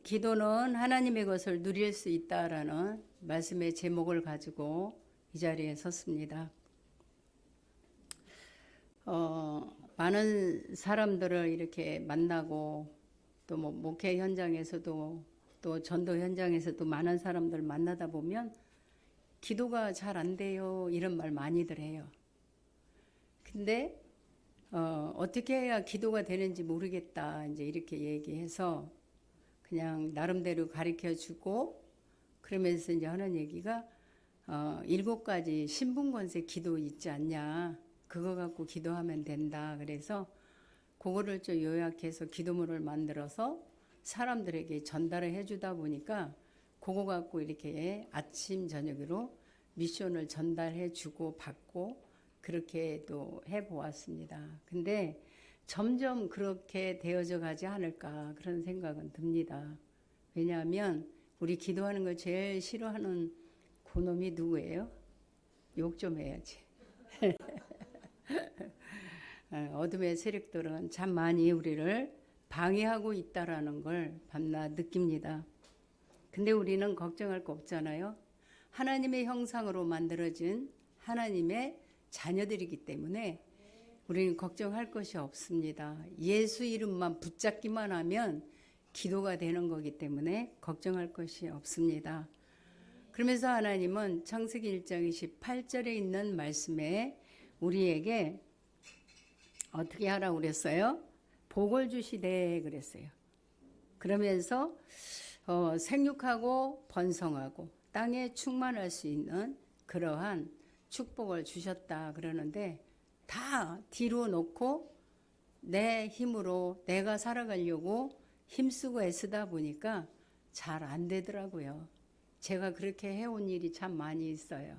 기도는 하나님의 것을 누릴 수 있다라는 말씀의 제목을 가지고 이 자리에 섰습니다. 많은 사람들을 이렇게 만나고 또 목회 현장에서도 또 전도 현장에서도 많은 사람들 만나다 보면 기도가 잘 안 돼요 이런 말 많이들 해요. 근데 어떻게 해야 기도가 되는지 모르겠다 이제 이렇게 얘기해서 그냥 나름대로 가르쳐 주고 그러면서 이제 하는 얘기가 7가지 신분권세 기도 있지 않냐, 그거 갖고 기도하면 된다. 그래서 그거를 좀 요약해서 기도문을 만들어서 사람들에게 전달을 해주다 보니까 그거 갖고 이렇게 아침 저녁으로 미션을 전달해 주고 받고 그렇게 또 해보았습니다. 근데 점점 그렇게 되어져 가지 않을까 그런 생각은 듭니다. 왜냐하면 우리 기도하는 걸 제일 싫어하는 그놈이 누구예요? 욕 좀 해야지. 어둠의 세력들은 참 많이 우리를 방해하고 있다라는 걸 밤낮 느낍니다. 근데 우리는 걱정할 거 없잖아요. 하나님의 형상으로 만들어진 하나님의 자녀들이기 때문에 우리는 걱정할 것이 없습니다. 예수 이름만 붙잡기만 하면 기도가 되는 거기 때문에 걱정할 것이 없습니다. 그러면서 하나님은 창세기 1장 28절에 있는 말씀에 우리에게 어떻게 하라고 그랬어요? 복을 주시되 그랬어요. 그러면서 생육하고 번성하고 땅에 충만할 수 있는 그러한 축복을 주셨다 그러는데 다 뒤로 놓고 내 힘으로 내가 살아가려고 힘쓰고 애쓰다 보니까 잘 안 되더라고요. 제가 그렇게 해온 일이 참 많이 있어요.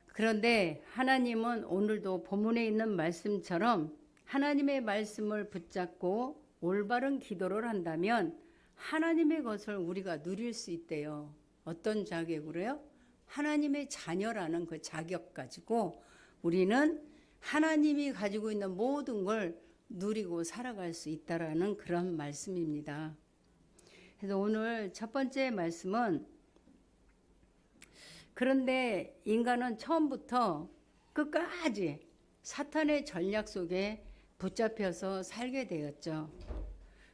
그런데 하나님은 오늘도 본문에 있는 말씀처럼 하나님의 말씀을 붙잡고 올바른 기도를 한다면 하나님의 것을 우리가 누릴 수 있대요. 어떤 자격으로요? 하나님의 자녀라는 그 자격 가지고 우리는 하나님이 가지고 있는 모든 걸 누리고 살아갈 수 있다라는 그런 말씀입니다. 그래서 오늘 첫 번째 말씀은 그런데 인간은 처음부터 끝까지 사탄의 전략 속에 붙잡혀서 살게 되었죠.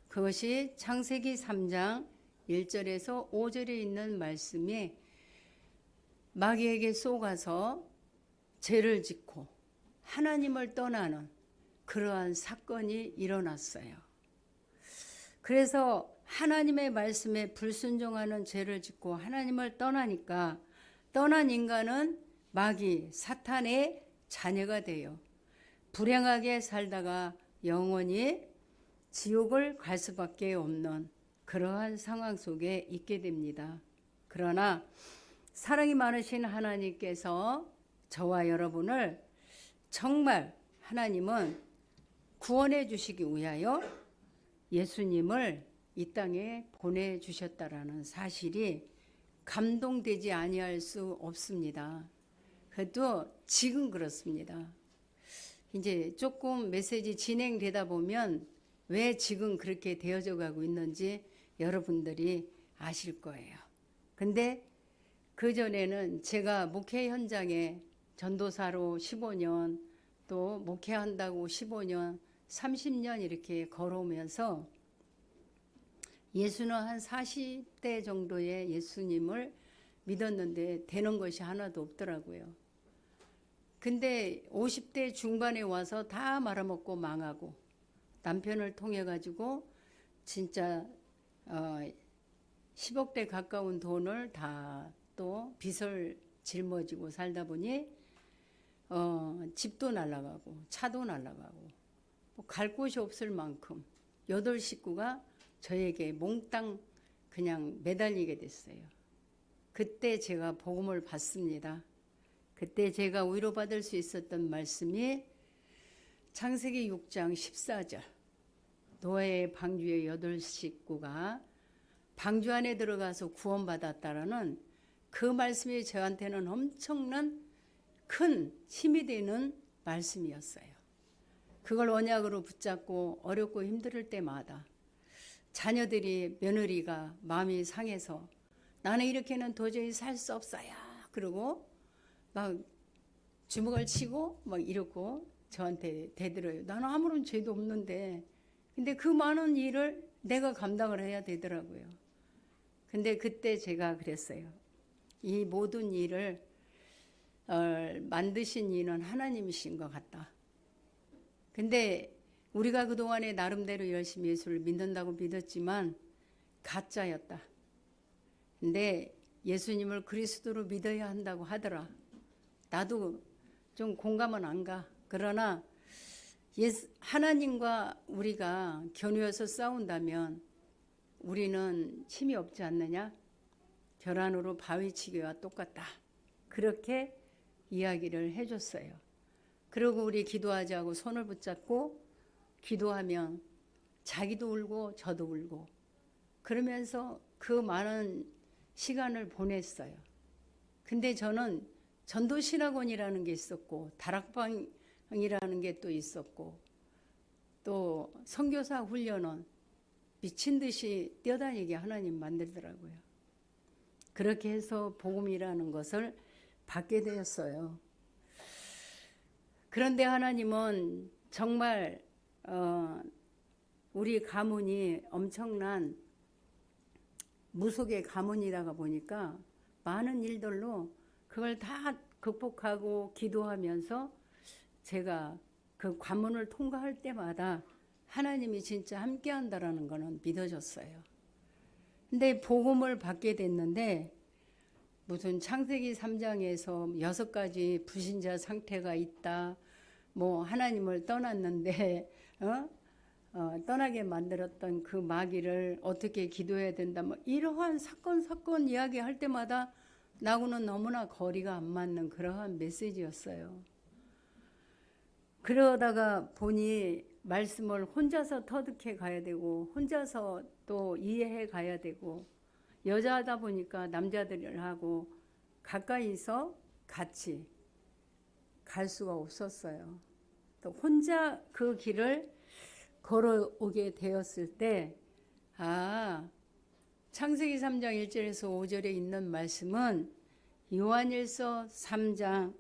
그것이 창세기 3장 1절에서 5절에 있는 말씀이 마귀에게 속아서 죄를 짓고 하나님을 떠나는 그러한 사건이 일어났어요. 그래서 하나님의 말씀에 불순종하는 죄를 짓고 하나님을 떠나니까 떠난 인간은 마귀 사탄의 자녀가 돼요. 불행하게 살다가 영원히 지옥을 갈 수밖에 없는 그러한 상황 속에 있게 됩니다. 그러나 사랑이 많으신 하나님께서 저와 여러분을 정말 하나님은 구원해 주시기 위하여 예수님을 이 땅에 보내주셨다라는 사실이 감동되지 아니할 수 없습니다. 그래도 지금 그렇습니다. 이제 조금 메시지 진행되다 보면 왜 지금 그렇게 되어져 가고 있는지 여러분들이 아실 거예요. 근데 그전에는 제가 목회 현장에 전도사로 15년 또 목회한다고 15년 30년 이렇게 걸어오면서 예수는 한 40대 정도의 예수님을 믿었는데 되는 것이 하나도 없더라고요. 근데 50대 중반에 와서 다 말아먹고 망하고 남편을 통해 가지고 진짜 10억대 가까운 돈을 다 또 빚을 짊어지고 살다 보니 집도 날아가고 차도 날아가고 뭐 갈 곳이 없을 만큼 8식구가 저에게 몽땅 그냥 매달리게 됐어요. 그때 제가 복음을 받습니다. 그때 제가 위로받을 수 있었던 말씀이 창세기 6장 14절 노아의 방주의 8식구가 방주 안에 들어가서 구원받았다라는 그 말씀이 저한테는 엄청난 큰 힘이 되는 말씀이었어요. 그걸 언약으로 붙잡고 어렵고 힘들 때마다 자녀들이 며느리가 마음이 상해서 나는 이렇게는 도저히 살 수 없어요. 그러고 막 주먹을 치고 막 이러고 저한테 대들어요. 나는 아무런 죄도 없는데. 근데 그 많은 일을 내가 감당을 해야 되더라고요. 근데 그때 제가 그랬어요. 이 모든 일을 만드신 이는 하나님이신 것 같다. 근데 우리가 그동안에 나름대로 열심히 예수를 믿는다고 믿었지만 가짜였다. 근데 예수님을 그리스도로 믿어야 한다고 하더라. 나도 좀 공감은 안 가. 그러나 하나님과 우리가 겨누어서 싸운다면 우리는 힘이 없지 않느냐? 결안으로 바위치기와 똑같다. 그렇게 이야기를 해줬어요. 그리고 우리 기도하자고 손을 붙잡고 기도하면 자기도 울고 저도 울고 그러면서 그 많은 시간을 보냈어요. 근데 저는 전도신학원이라는 게 있었고 다락방이라는 게 또 있었고 또 선교사 훈련은 미친 듯이 뛰어다니게 하나님 만들더라고요. 그렇게 해서 복음이라는 것을 받게 되었어요. 그런데 하나님은 정말 우리 가문이 엄청난 무속의 가문이다가 보니까 많은 일들로 그걸 다 극복하고 기도하면서 제가 그 관문을 통과할 때마다 하나님이 진짜 함께 한다라는 거는 믿어졌어요. 근데 복음을 받게 됐는데 무슨 창세기 3장에서 6가지 불신자 상태가 있다. 뭐 하나님을 떠났는데 떠나게 만들었던 그 마귀를 어떻게 기도해야 된다. 뭐 이러한 사건 이야기할 때마다 나하고는 너무나 거리가 안 맞는 그러한 메시지였어요. 그러다가 보니 말씀을 혼자서 터득해 가야 되고 혼자서 또 이해해 가야 되고 여자다 보니까 남자들하고 가까이서 같이 갈 수가 없었어요. 또 혼자 그 길을 걸어오게 되었을 때 창세기 3장 1절에서 5절에 있는 말씀은 요한일서 3장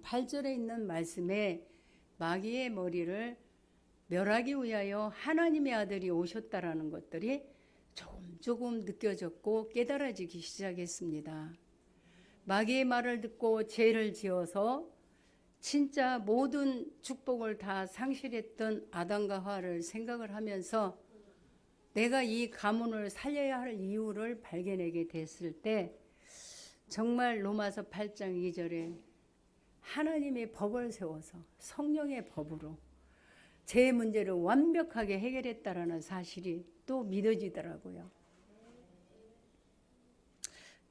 8절에 있는 말씀에 마귀의 머리를 멸하기 위하여 하나님의 아들이 오셨다라는 것들이 조금 느껴졌고 깨달아지기 시작했습니다. 마귀의 말을 듣고 죄를 지어서 진짜 모든 축복을 다 상실했던 아담과 하와를 생각을 하면서 내가 이 가문을 살려야 할 이유를 발견하게 됐을 때 정말 로마서 8장 2절에 하나님의 법을 세워서 성령의 법으로 제 문제를 완벽하게 해결했다라는 사실이 또 믿어지더라고요.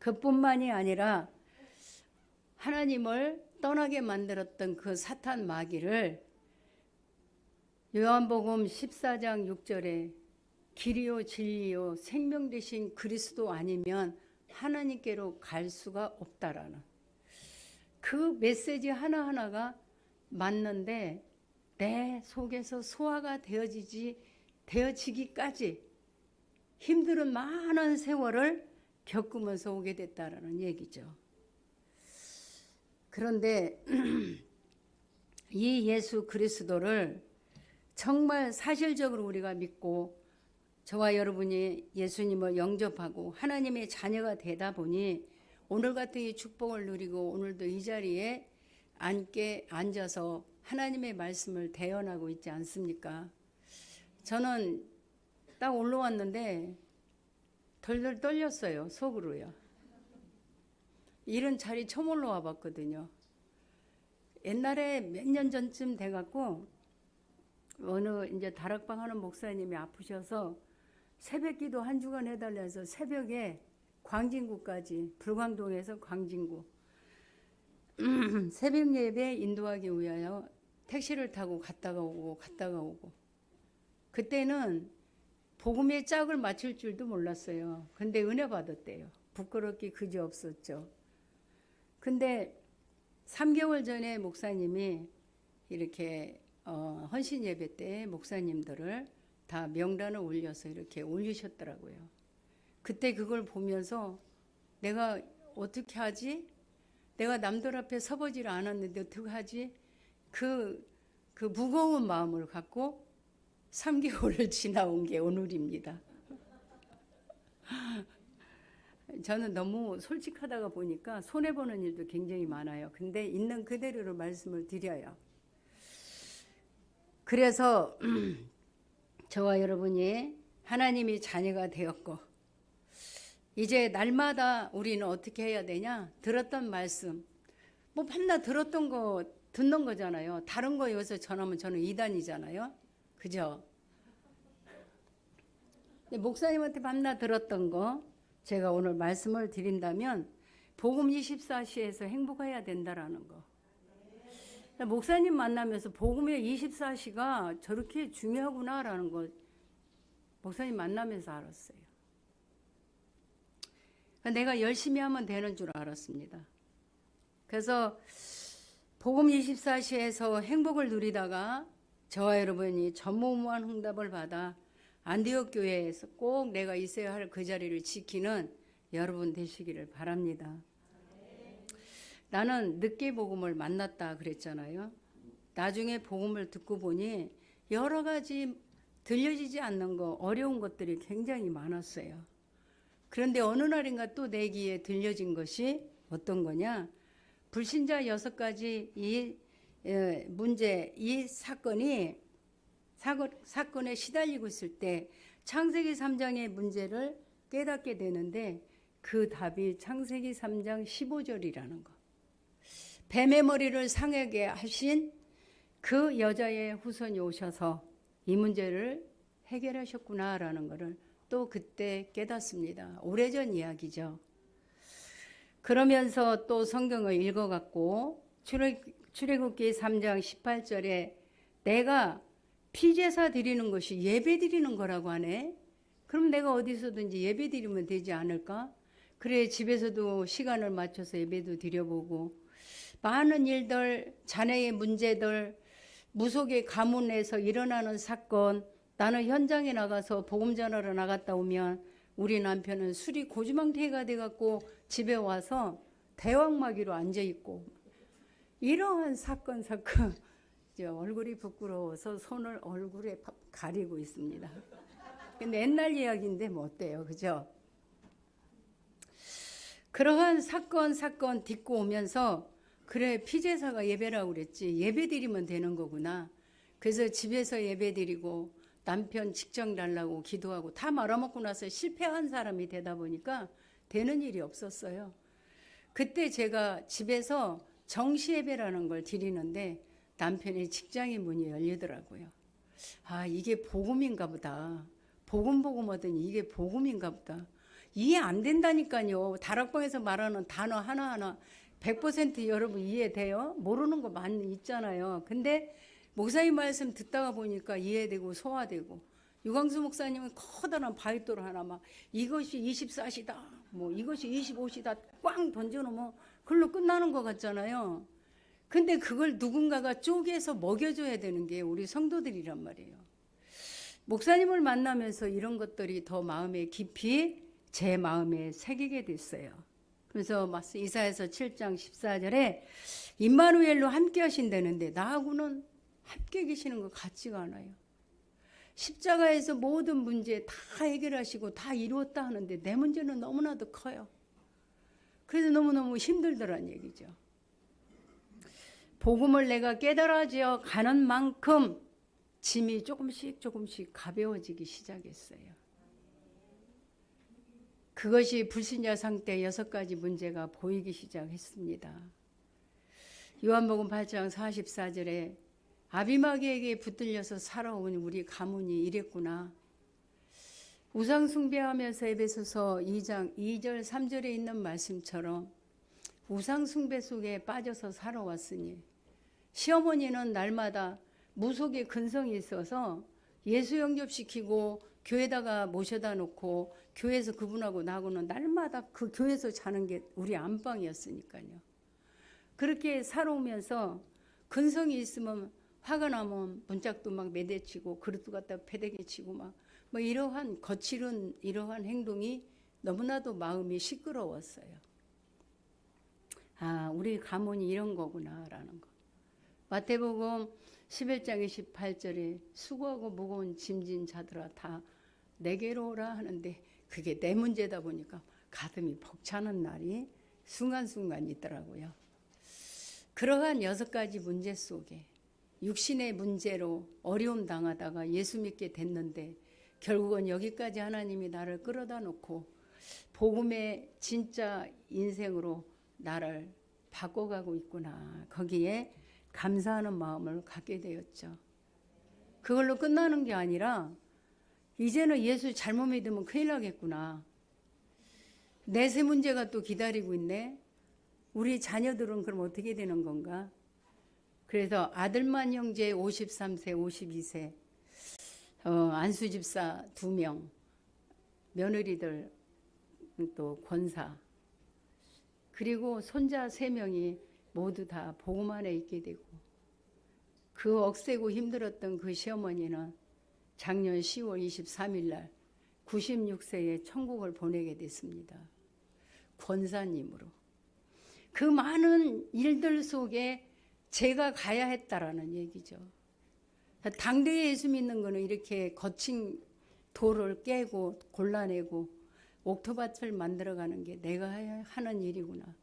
그뿐만이 아니라 하나님을 떠나게 만들었던 그 사탄 마귀를 요한복음 14장 6절에 길이요 진리요 생명 되신 그리스도 아니면 하나님께로 갈 수가 없다라는 그 메시지 하나하나가 맞는데 내 속에서 소화가 되어지기까지 힘든 많은 세월을 겪으면서 오게 됐다라는 얘기죠. 그런데 이 예수 그리스도를 정말 사실적으로 우리가 믿고 저와 여러분이 예수님을 영접하고 하나님의 자녀가 되다 보니 오늘 같은 이 축복을 누리고 오늘도 이 자리에 앉아서 하나님의 말씀을 대언하고 있지 않습니까? 저는 딱 올라왔는데 덜덜 떨렸어요. 속으로요. 이런 자리 처음 올라와 봤거든요. 옛날에 몇 년 전쯤 돼갖고 어느 이제 다락방 하는 목사님이 아프셔서 새벽 기도 한 주간 해달라서 새벽에 광진구까지 불광동에서 광진구 새벽 예배 인도하기 위하여 택시를 타고 갔다가 오고 그때는 복음의 짝을 맞출 줄도 몰랐어요. 근데 은혜 받았대요. 부끄럽기 그지 없었죠. 근데 3개월 전에 목사님이 이렇게 헌신 예배 때 목사님들을 다 명단을 올려서 이렇게 올리셨더라고요. 그때 그걸 보면서 내가 어떻게 하지? 내가 남들 앞에 서보지를 않았는데 어떻게 하지? 그 무거운 마음을 갖고 3개월을 지나온 게 오늘입니다. 저는 너무 솔직하다가 보니까 손해보는 일도 굉장히 많아요. 근데 있는 그대로를 말씀을 드려요. 그래서 저와 여러분이 하나님이 자녀가 되었고 이제 날마다 우리는 어떻게 해야 되냐? 들었던 말씀 뭐 밤낮 들었던 거 듣는 거잖아요. 다른 거 여기서 전하면 저는 이단이잖아요. 그죠? 목사님한테 밤낮 들었던 거 제가 오늘 말씀을 드린다면 복음 24시에서 행복해야 된다라는 거. 목사님 만나면서 복음의 24시가 저렇게 중요하구나라는 거 목사님 만나면서 알았어요. 내가 열심히 하면 되는 줄 알았습니다. 그래서 복음 24시에서 행복을 누리다가 저와 여러분이 전무후무한 응답을 받아 안디옥 교회에서 꼭 내가 있어야 할 그 자리를 지키는 여러분 되시기를 바랍니다. 나는 늦게 복음을 만났다 그랬잖아요. 나중에 복음을 듣고 보니 여러 가지 들려지지 않는 거 어려운 것들이 굉장히 많았어요. 그런데 어느 날인가 또 내 귀에 들려진 것이 어떤 거냐? 불신자 6가지 이 문제, 이 사건에 시달리고 있을 때 창세기 3장의 문제를 깨닫게 되는데 그 답이 창세기 3장 15절이라는 거. 뱀의 머리를 상하게 하신 그 여자의 후손이 오셔서 이 문제를 해결하셨구나라는 것을 또 그때 깨닫습니다. 오래전 이야기죠. 그러면서 또 성경을 읽어갖고 출애굽기 3장 18절에 내가 피제사 드리는 것이 예배 드리는 거라고 하네. 그럼 내가 어디서든지 예배 드리면 되지 않을까? 그래 집에서도 시간을 맞춰서 예배도 드려보고 많은 일들, 자녀의 문제들, 무속의 가문에서 일어나는 사건, 나는 현장에 나가서 복음 전하러 나갔다 오면 우리 남편은 술이 고주망태가 돼갖고 집에 와서 대왕마귀로 앉아있고 이러한 사건 이제 얼굴이 부끄러워서 손을 얼굴에 가리고 있습니다. 근데 옛날 이야기인데 뭐 어때요, 그죠? 그러한 사건 딛고 오면서 그래 피제사가 예배라고 그랬지 예배 드리면 되는 거구나. 그래서 집에서 예배 드리고 남편 직장 달라고 기도하고 다 말아먹고 나서 실패한 사람이 되다 보니까 되는 일이 없었어요. 그때 제가 집에서 정시 예배라는 걸 드리는데 남편의 직장의 문이 열리더라고요. 아, 이게 복음인가 보다. 복음 하더니 이게 복음인가 보다. 이해 안 된다니까요. 다락방에서 말하는 단어 하나하나 100% 여러분 이해돼요? 모르는 거 많이 있잖아요. 근데 목사님 말씀 듣다가 보니까 이해되고 소화되고 유광수 목사님은 커다란 바위돌 하나 막 이것이 24시다 뭐 이것이 25시다 꽝 던져놓으면 그걸로 끝나는 것 같잖아요. 근데 그걸 누군가가 쪼개서 먹여줘야 되는 게 우리 성도들이란 말이에요. 목사님을 만나면서 이런 것들이 더 마음에 깊이 제 마음에 새기게 됐어요. 그래서 이사야서 7장 14절에 임마누엘로 함께 하신다는데 나하고는 함께 계시는 것 같지가 않아요. 십자가에서 모든 문제 다 해결하시고 다 이루었다 하는데 내 문제는 너무나도 커요. 그래서 너무너무 힘들더란 얘기죠. 복음을 내가 깨달아져 가는 만큼 짐이 조금씩 가벼워지기 시작했어요. 그것이 불신자 상태 6가지 문제가 보이기 시작했습니다. 요한복음 8장 44절에 아비마귀에게 붙들려서 살아온 우리 가문이 이랬구나. 우상 숭배하면서 에베소서 2장 2절 3절에 있는 말씀처럼 우상 숭배 속에 빠져서 살아왔으니 시어머니는 날마다 무속의 근성이 있어서 예수 영접시키고 교회에다가 모셔다 놓고 교회에서 그분하고 나하고는 날마다 그 교회에서 자는 게 우리 안방이었으니까요. 그렇게 살아오면서 근성이 있으면 화가 나면 문짝도 막 매대치고 그릇도 갖다 패대기치고 막 뭐 이러한 거칠은 이러한 행동이 너무나도 마음이 시끄러웠어요. 아, 우리 가문이 이런 거구나라는 거. 마태복음 11장 28절에 수고하고 무거운 짐진 자들아 다 내게로 오라 하는데 그게 내 문제다 보니까 가슴이 벅차는 날이 순간순간 있더라고요. 그러한 6가지 문제 속에 육신의 문제로 어려움 당하다가 예수 믿게 됐는데 결국은 여기까지 하나님이 나를 끌어다 놓고 복음의 진짜 인생으로 나를 바꿔가고 있구나. 거기에 감사하는 마음을 갖게 되었죠. 그걸로 끝나는 게 아니라 이제는 예수 잘못 믿으면 큰일 나겠구나. 내세 문제가 또 기다리고 있네. 우리 자녀들은 그럼 어떻게 되는 건가? 그래서 아들만 형제 53세, 52세, 안수 집사 2명, 며느리들 또 권사, 그리고 손자 3명이 모두 다 복음 안에 있게 되고 그 억세고 힘들었던 그 시어머니는 작년 10월 23일 날 96세에 천국을 보내게 됐습니다. 권사님으로. 그 많은 일들 속에 제가 가야 했다라는 얘기죠. 당대에 예수 믿는 거는 이렇게 거친 돌을 깨고 골라내고 옥토밭을 만들어가는 게 내가 하는 일이구나.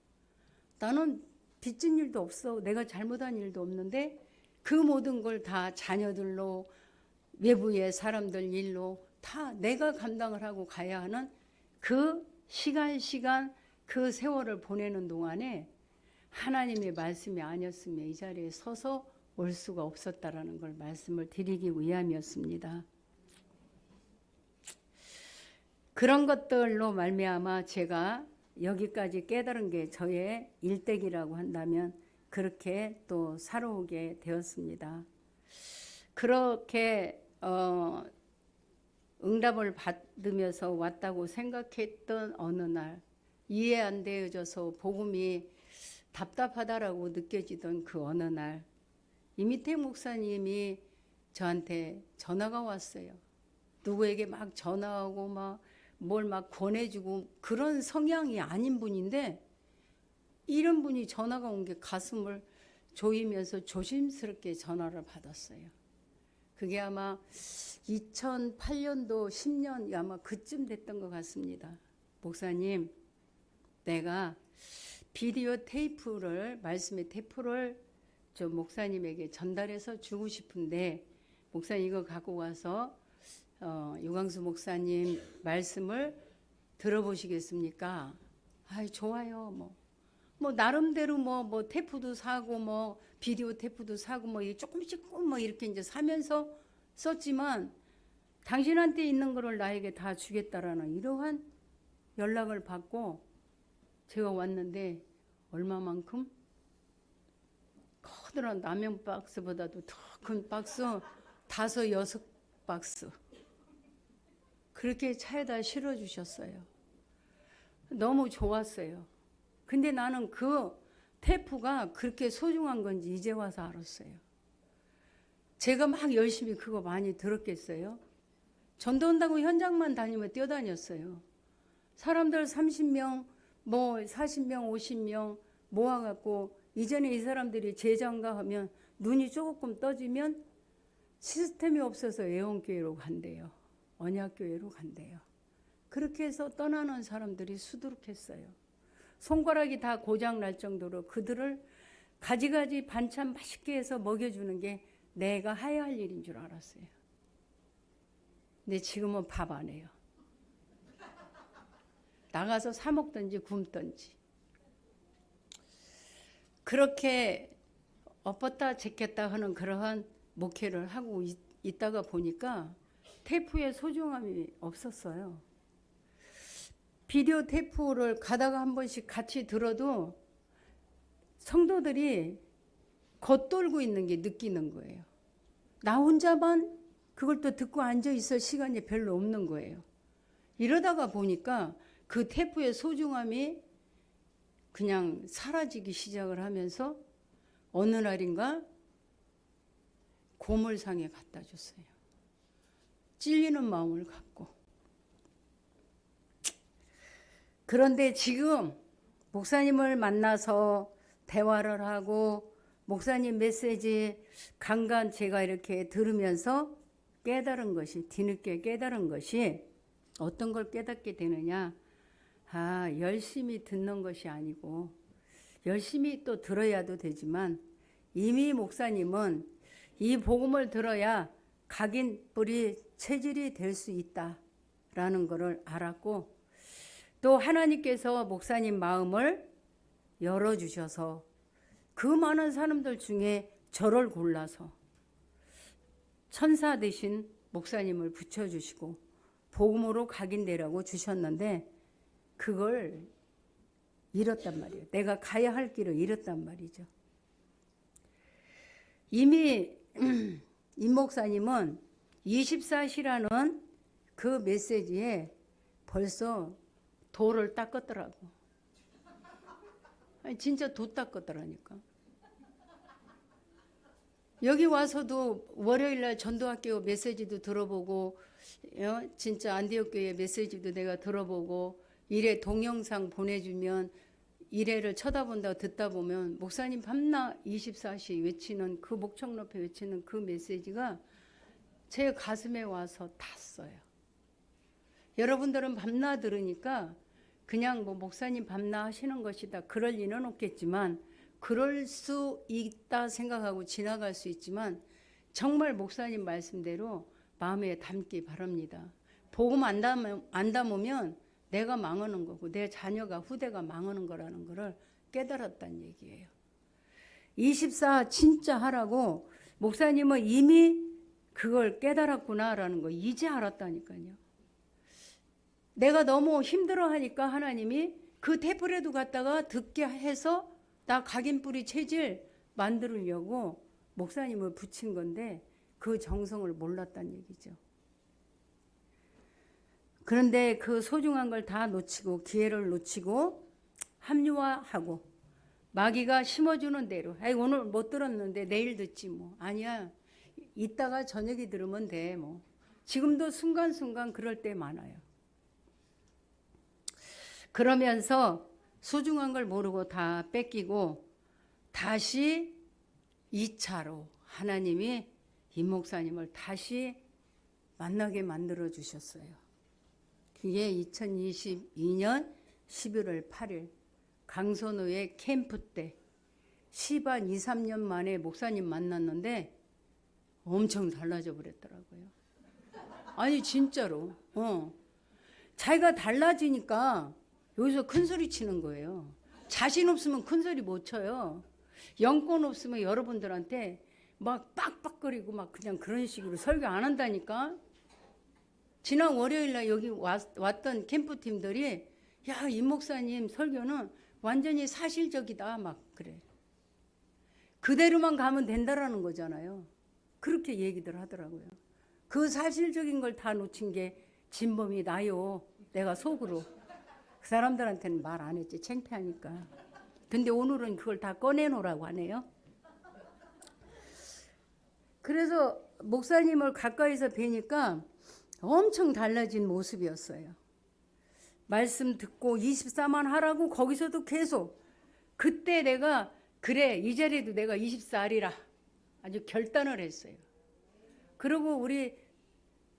나는 빚진 일도 없어. 내가 잘못한 일도 없는데 그 모든 걸 다 자녀들로 외부의 사람들 일로 다 내가 감당을 하고 가야 하는 그 시간 그 세월을 보내는 동안에 하나님의 말씀이 아니었으면 이 자리에 서서 올 수가 없었다라는 걸 말씀을 드리기 위함이었습니다. 그런 것들로 말미암아 제가 여기까지 깨달은 게 저의 일대기라고 한다면 그렇게 또 살아오게 되었습니다. 그렇게 응답을 받으면서 왔다고 생각했던 어느 날 이해 안 되어져서 복음이 답답하다라고 느껴지던 그 어느 날 이미태 목사님이 저한테 전화가 왔어요. 누구에게 막 전화하고 막 뭘 막 권해주고 그런 성향이 아닌 분인데 이런 분이 전화가 온 게 가슴을 조이면서 조심스럽게 전화를 받았어요. 그게 아마 2008년도 10년 아마 그쯤 됐던 것 같습니다. 목사님, 내가 비디오 테이프를 말씀의 테이프를 저 목사님에게 전달해서 주고 싶은데 목사님 이거 갖고 와서 유광수 목사님 말씀을 들어보시겠습니까? 아이 좋아요. 뭐 나름대로 뭐 테이프도 사고 뭐 비디오 테이프도 사고 뭐 조금씩 뭐 이렇게 이제 사면서 썼지만 당신한테 있는 거를 나에게 다 주겠다라는 이러한 연락을 받고 제가 왔는데 얼마만큼? 커다란 라면 박스보다도 더 큰 박스 5, 6박스 그렇게 차에다 실어주셨어요. 너무 좋았어요. 근데 나는 그 테이프가 그렇게 소중한 건지 이제 와서 알았어요. 제가 막 열심히 그거 많이 들었겠어요? 전도 온다고 현장만 다니면 뛰어다녔어요. 사람들 30명, 뭐 40명, 50명 모아갖고 이전에 이 사람들이 제장가 하면 눈이 조금 떠지면 시스템이 없어서 애원교회로 간대요. 언약교회로 간대요. 그렇게 해서 떠나는 사람들이 수두룩했어요. 손가락이 다 고장 날 정도로 그들을 가지가지 반찬 맛있게 해서 먹여주는 게 내가 해야 할 일인 줄 알았어요. 근데 지금은 밥 안 해요. 나가서 사 먹든지 굶든지. 그렇게 엎었다 제꼈다 하는 그러한 목회를 하고 있다가 보니까 테이프의 소중함이 없었어요. 비디오 테이프를 가다가 한 번씩 같이 들어도 성도들이 겉돌고 있는 게 느끼는 거예요. 나 혼자만 그걸 또 듣고 앉아 있을 시간이 별로 없는 거예요. 이러다가 보니까 그 테이프의 소중함이 그냥 사라지기 시작을 하면서 어느 날인가 고물상에 갖다 줬어요. 찔리는 마음을 갖고. 그런데 지금 목사님을 만나서 대화를 하고 목사님 메시지 간간 제가 이렇게 들으면서 깨달은 것이, 뒤늦게 깨달은 것이 어떤 걸 깨닫게 되느냐. 열심히 듣는 것이 아니고 열심히 또 들어야도 되지만 이미 목사님은 이 복음을 들어야 각인 뿌리 체질이 될 수 있다라는 것을 알았고, 또 하나님께서 목사님 마음을 열어주셔서 그 많은 사람들 중에 저를 골라서 천사 대신 목사님을 붙여주시고 복음으로 각인되라고 주셨는데 그걸 잃었단 말이에요. 내가 가야 할 길을 잃었단 말이죠. 이미 임 목사님은 24시라는 그 메시지에 벌써 도를 닦았더라고. 아니, 진짜 도 닦았더라니까. 여기 와서도 월요일날 전도학교 메시지도 들어보고, 진짜 안디옥교회 메시지도 내가 들어보고, 일에 동영상 보내주면 일회를 쳐다본다 듣다 보면 목사님 밤낮 24시 외치는 그 목청 높이 외치는 그 메시지가 제 가슴에 와서 닿았어요. 여러분들은 밤낮 들으니까 그냥 뭐 목사님 밤낮 하시는 것이다 그럴 리는 없겠지만 그럴 수 있다 생각하고 지나갈 수 있지만 정말 목사님 말씀대로 마음에 담기 바랍니다. 복음 안 담으면 내가 망하는 거고 내 자녀가 후대가 망하는 거라는 거를 깨달았다는 얘기예요. 24 진짜 하라고 목사님은 이미 그걸 깨달았구나라는 거 이제 알았다니까요. 내가 너무 힘들어하니까 하나님이 그 테이프라도 갖다가 듣게 해서 나 각인뿌리 체질 만들려고 목사님을 붙인 건데 그 정성을 몰랐다는 얘기죠. 그런데 그 소중한 걸 다 놓치고 기회를 놓치고 합리화하고 마귀가 심어주는 대로 오늘 못 들었는데 내일 듣지 뭐. 아니야. 이따가 저녁에 들으면 돼 뭐. 지금도 순간순간 그럴 때 많아요. 그러면서 소중한 걸 모르고 다 뺏기고 다시 2차로 하나님이 임 목사님을 다시 만나게 만들어 주셨어요. 그게 2022년 11월 8일 강선우의 캠프 때 시반 2, 3년 만에 목사님 만났는데 엄청 달라져 버렸더라고요. 아니 진짜로. 자기가 달라지니까 여기서 큰 소리 치는 거예요. 자신 없으면 큰 소리 못 쳐요. 영권 없으면 여러분들한테 막 빡빡거리고 막 그냥 그런 식으로 설교 안 한다니까. 지난 월요일날 여기 왔던 캠프팀들이 야, 임 목사님 설교는 완전히 사실적이다 막 그래. 그대로만 가면 된다라는 거잖아요. 그렇게 얘기들 하더라고요. 그 사실적인 걸 다 놓친 게 진범이 나요. 내가 속으로. 그 사람들한테는 말 안 했지. 창피하니까. 근데 오늘은 그걸 다 꺼내놓으라고 하네요. 그래서 목사님을 가까이서 뵈니까 엄청 달라진 모습이었어요. 말씀 듣고 24만 하라고 거기서도 계속. 그때 내가 그래 이 자리에도 내가 24하리라 아주 결단을 했어요. 그리고 우리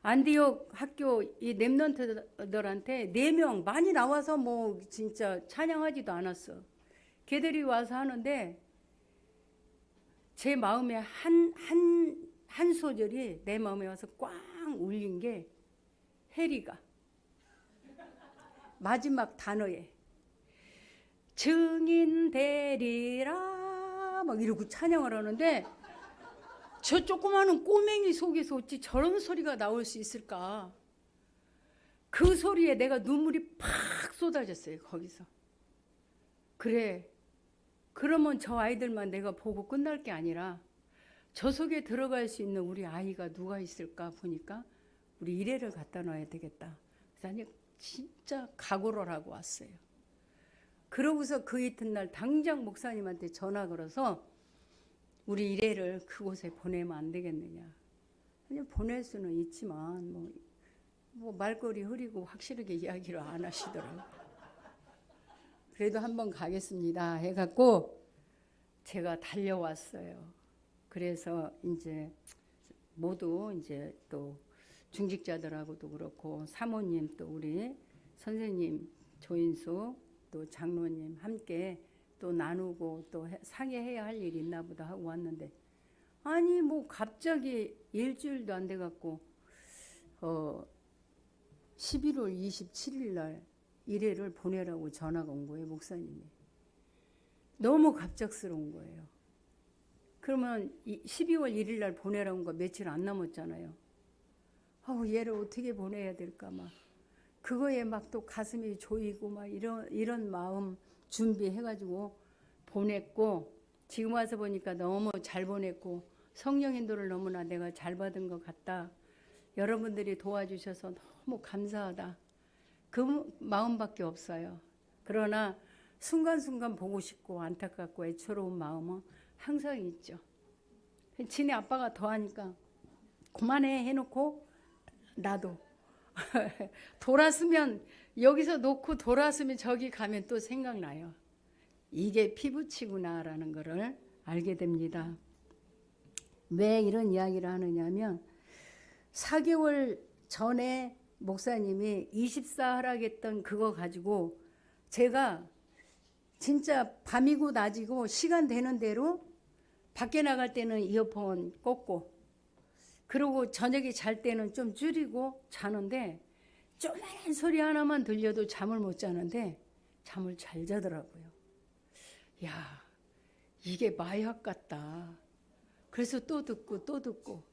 안디옥 학교 이 랩런트들한테 4명 많이 나와서 뭐 진짜 찬양하지도 않았어. 걔들이 와서 하는데 제 마음에 한 소절이 내 마음에 와서 꽝 울린 게 해리가 마지막 단어에 증인 되리라 막 이러고 찬양을 하는데 저 조그마한 꼬맹이 속에서 어찌 저런 소리가 나올 수 있을까. 그 소리에 내가 눈물이 팍 쏟아졌어요. 거기서. 그래 그러면 저 아이들만 내가 보고 끝날 게 아니라 저 속에 들어갈 수 있는 우리 아이가 누가 있을까 보니까 우리 일회를 갖다 놔야 되겠다. 그래서 진짜 각오를 하고 왔어요. 그러고서 그 이튿날 당장 목사님한테 전화 걸어서 우리 일회를 그곳에 보내면 안 되겠느냐. 그냥 보낼 수는 있지만 뭐 말꼬리 흐리고 확실하게 이야기를 안 하시더라고요. 그래도 한번 가겠습니다 해갖고 제가 달려왔어요. 그래서 이제 모두 이제 또 중직자들하고도 그렇고 사모님 또 우리 선생님 조인수 또 장로님 함께 또 나누고 또 상의해야 할 일이 있나 보다 하고 왔는데 아니 뭐 갑자기 일주일도 안 돼갖고 11월 27일 날 일회를 보내라고 전화가 온 거예요. 목사님이. 너무 갑작스러운 거예요. 그러면 12월 1일 날 보내라고 거 며칠 안 남았잖아요. 얘를 어떻게 보내야 될까 막 그거에 막 또 가슴이 조이고 막 이런 마음 준비해가지고 보냈고 지금 와서 보니까 너무 잘 보냈고 성령 인도를 너무나 내가 잘 받은 것 같다. 여러분들이 도와주셔서 너무 감사하다. 그 마음밖에 없어요. 그러나 순간순간 보고 싶고 안타깝고 애처로운 마음은 항상 있죠. 지네 아빠가 더하니까 그만해 해놓고 나도 돌았으면 여기서 놓고 돌았으면 저기 가면 또 생각나요. 이게 피부치구나라는 것을 알게 됩니다. 왜 이런 이야기를 하느냐면 4개월 전에 목사님이 24 하라겠던 그거 가지고 제가 진짜 밤이고 낮이고 시간 되는 대로 밖에 나갈 때는 이어폰 꽂고 그리고 저녁에 잘 때는 좀 줄이고 자는데 조그만한 소리 하나만 들려도 잠을 못 자는데 잠을 잘 자더라고요. 야, 이게 마약 같다. 그래서 또 듣고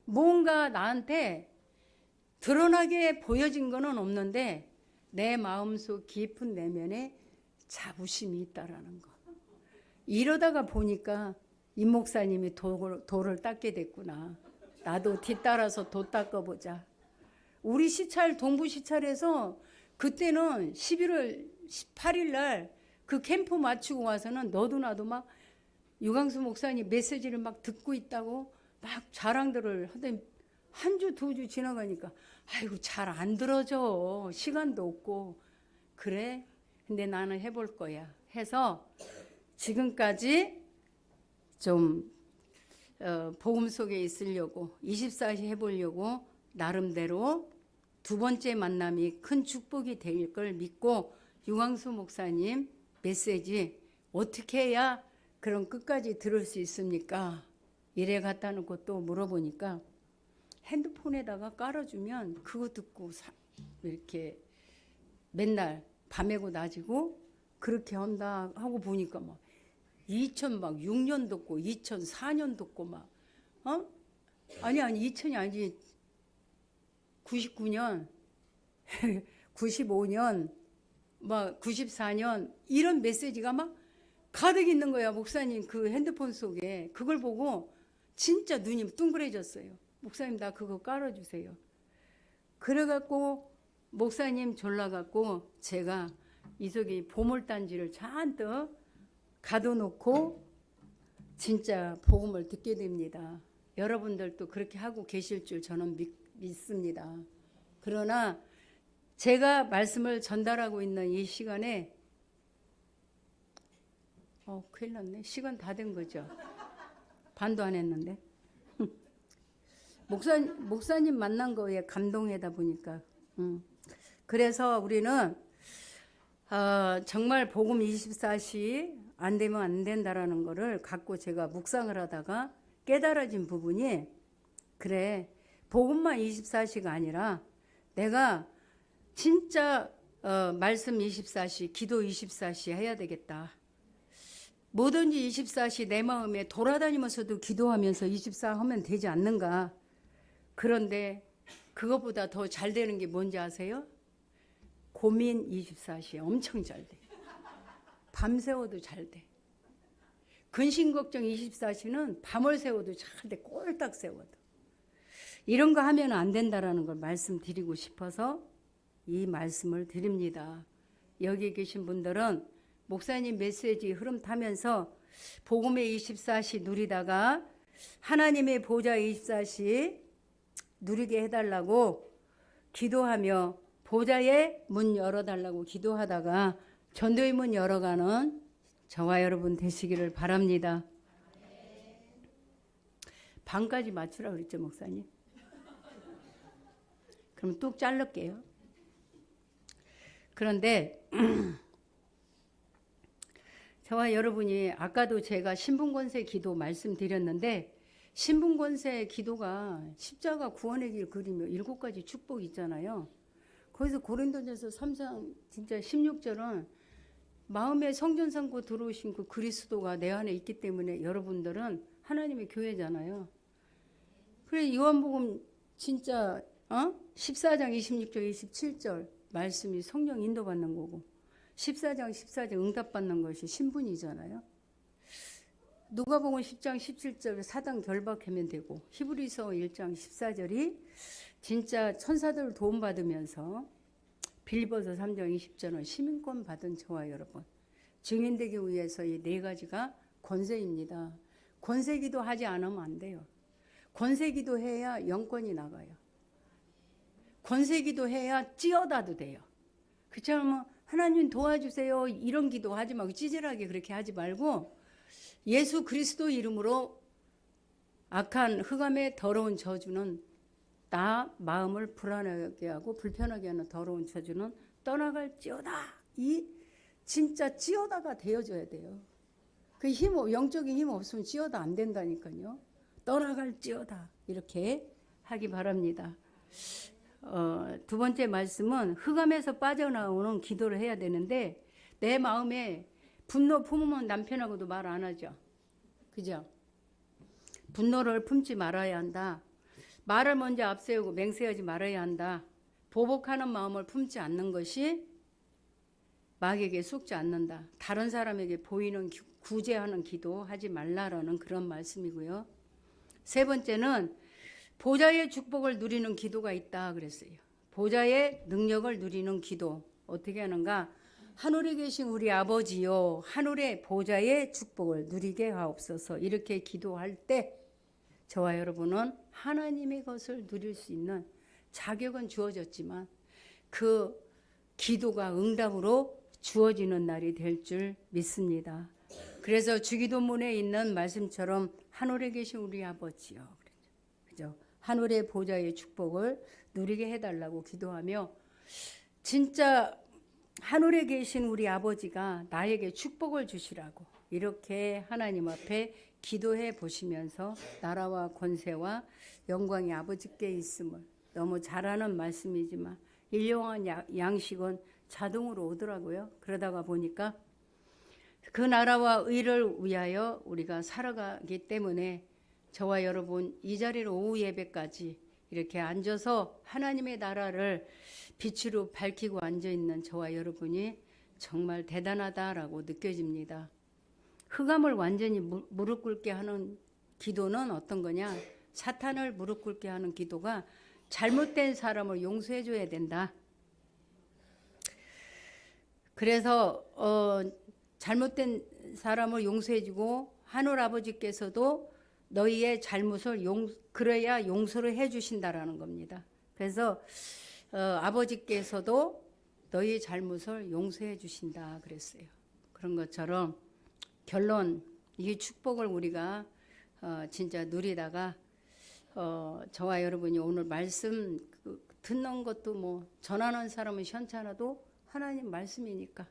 뭔가 나한테 드러나게 보여진 거는 없는데 내 마음속 깊은 내면에 자부심이 있다라는 거. 이러다가 보니까 임 목사님이 돌을 닦게 됐구나. 나도 뒤따라서 도 닦아보자. 우리 시찰 동부 시찰에서 그때는 11월 18일 날 그 캠프 마치고 와서는 너도 나도 막 유광수 목사님 메시지를 막 듣고 있다고 막 자랑들을 하더니 한 주, 2주 지나가니까 아이고 잘 안 들어져. 시간도 없고. 그래? 근데 나는 해볼 거야. 해서 지금까지 좀 복음 속에 있으려고 24시 해보려고 나름대로 두 번째 만남이 큰 축복이 될 걸 믿고 유광수 목사님 메시지 어떻게 해야 그럼 끝까지 들을 수 있습니까? 이래 갖다 놓고 또 물어보니까 핸드폰에다가 깔아주면 그거 듣고 이렇게 맨날 밤에고 낮이고 그렇게 한다 하고 보니까 막 2006년 듣고 2004년 듣고 막 아니 2000이 아니지 99년 95년 막 94년 이런 메시지가 막 가득 있는 거야. 목사님 그 핸드폰 속에 그걸 보고 진짜 눈이 둥그레졌어요. 목사님 나 그거 깔아주세요. 그래갖고 목사님 졸라갖고 제가 이 속에 보물단지를 잔뜩 가둬놓고 진짜 복음을 듣게 됩니다. 여러분들도 그렇게 하고 계실 줄 저는 믿습니다. 그러나 제가 말씀을 전달하고 있는 이 시간에 큰일 났네. 시간 다 된 거죠. 반도 안 했는데. 목사님 만난 거에 감동하다 보니까. 그래서 우리는 정말 복음 24시 안 되면 안 된다라는 거를 갖고 제가 묵상을 하다가 깨달아진 부분이 그래 복음만 24시가 아니라 내가 진짜 말씀 24시 기도 24시 해야 되겠다. 뭐든지 24시 내 마음에 돌아다니면서도 기도하면서 24 하면 되지 않는가. 그런데 그것보다 더 잘 되는 게 뭔지 아세요? 고민 24시 엄청 잘 돼. 밤새워도 잘 돼. 근심 걱정 24시는 밤을 새워도 잘 돼. 꼴딱 새워도. 이런 거 하면 안 된다라는 걸 말씀드리고 싶어서 이 말씀을 드립니다. 여기 계신 분들은 목사님 메시지 흐름 타면서 복음의 24시 누리다가 하나님의 보좌 24시 누리게 해달라고 기도하며 보좌의 문 열어달라고 기도하다가 전도의 문 열어가는 저와 여러분 되시기를 바랍니다. 반까지 맞추라 그랬죠, 목사님? 그럼 뚝 자를게요. 그런데 저와 여러분이 아까도 제가 신분권세 기도 말씀드렸는데 신분권세 기도가 십자가 구원의 길 그리며 7가지 축복이 있잖아요. 거기서 고린도전서 3장 진짜 16절은 마음에 성전 삼고 들어오신 그 그리스도가 내 안에 있기 때문에 여러분들은 하나님의 교회잖아요. 그래 요한복음 진짜 14장 26절 27절 말씀이 성령 인도받는 거고 14장 14절 응답받는 것이 신분이잖아요. 누가복음 10장 17절 사단 결박하면 되고 히브리서 1장 14절이 진짜 천사들 도움받으면서 빌립보서 3장 20절은 시민권 받은 저와 여러분 증인되기 위해서 이 4가지가 권세입니다. 권세기도 하지 않으면 안 돼요. 권세기도 해야 영권이 나가요. 권세기도 해야 찌어다도 돼요. 그렇잖아요. 하나님 도와주세요 이런 기도 하지 말고 찌질하게 그렇게 하지 말고 예수 그리스도 이름으로 악한 흑암의 더러운 저주는 나 마음을 불안하게 하고 불편하게 하는 더러운 저주는 떠나갈지어다. 이 진짜 찌어다가 되어줘야 돼요. 그 힘, 영적인 힘 없으면 찌어다 안 된다니까요. 떠나갈지어다 이렇게 하기 바랍니다. 두 번째 말씀은 흑암에서 빠져나오는 기도를 해야 되는데 내 마음에 분노 품으면 남편하고도 말 안 하죠. 그죠? 분노를 품지 말아야 한다. 말을 먼저 앞세우고 맹세하지 말아야 한다. 보복하는 마음을 품지 않는 것이 마귀에게 속지 않는다. 다른 사람에게 보이는 구제하는 기도 하지 말라라는 그런 말씀이고요. 세 번째는 보좌의 축복을 누리는 기도가 있다 그랬어요. 보좌의 능력을 누리는 기도 어떻게 하는가? 하늘에 계신 우리 아버지요 하늘의 보좌의 축복을 누리게 하옵소서. 이렇게 기도할 때 저와 여러분은 하나님의 것을 누릴 수 있는 자격은 주어졌지만 그 기도가 응답으로 주어지는 날이 될 줄 믿습니다. 그래서 주기도문에 있는 말씀처럼 하늘에 계신 우리 아버지요. 그죠? 하늘의 보좌의 축복을 누리게 해달라고 기도하며 진짜 하늘에 계신 우리 아버지가 나에게 축복을 주시라고 이렇게 하나님 앞에 기도해 보시면서 나라와 권세와 영광이 아버지께 있음을 너무 잘하는 말씀이지만 일용한 양식은 자동으로 오더라고요. 그러다가 보니까 그 나라와 의를 위하여 우리가 살아가기 때문에 저와 여러분 이 자리로 오후 예배까지 이렇게 앉아서 하나님의 나라를 빛으로 밝히고 앉아있는 저와 여러분이 정말 대단하다라고 느껴집니다. 흑암을 완전히 무릎 꿇게 하는 기도는 어떤 거냐? 사탄을 무릎 꿇게 하는 기도가 잘못된 사람을 용서해 줘야 된다. 그래서 잘못된 사람을 용서해 주고 하늘 아버지께서도 너희의 잘못을 그래야 용서를 해 주신다라는 겁니다. 그래서 아버지께서도 너희의 잘못을 용서해 주신다 그랬어요. 그런 것처럼 결론 이 축복을 우리가 진짜 누리다가 저와 여러분이 오늘 말씀 듣는 것도 뭐 전하는 사람은 현찮아도 하나님 말씀이니까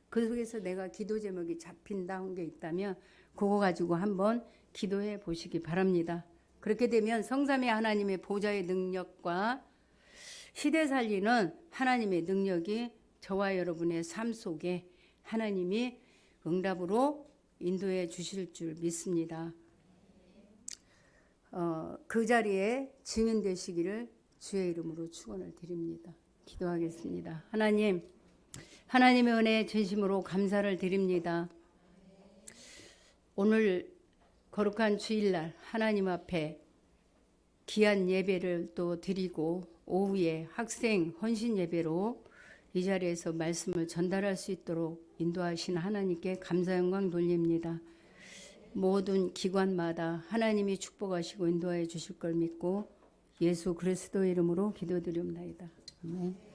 그 속에서 내가 기도 제목이 잡힌다 한 게 있다면 그거 가지고 한번 기도해 보시기 바랍니다. 그렇게 되면 성삼위 하나님의 보좌의 능력과 시대 살리는 하나님의 능력이 저와 여러분의 삶 속에 하나님이 응답으로 인도해 주실 줄 믿습니다. 그 자리에 증인 되시기를 주의 이름으로 축원을 드립니다. 기도하겠습니다. 하나님의 은혜에 진심으로 감사를 드립니다. 오늘 거룩한 주일날 하나님 앞에 귀한 예배를 또 드리고 오후에 학생 헌신 예배로 이 자리에서 말씀을 전달할 수 있도록 인도하신 하나님께 감사 영광 돌립니다. 모든 기관마다 하나님이 축복하시고 인도하여 주실 걸 믿고 예수 그리스도 이름으로 기도드리옵나이다. 아멘.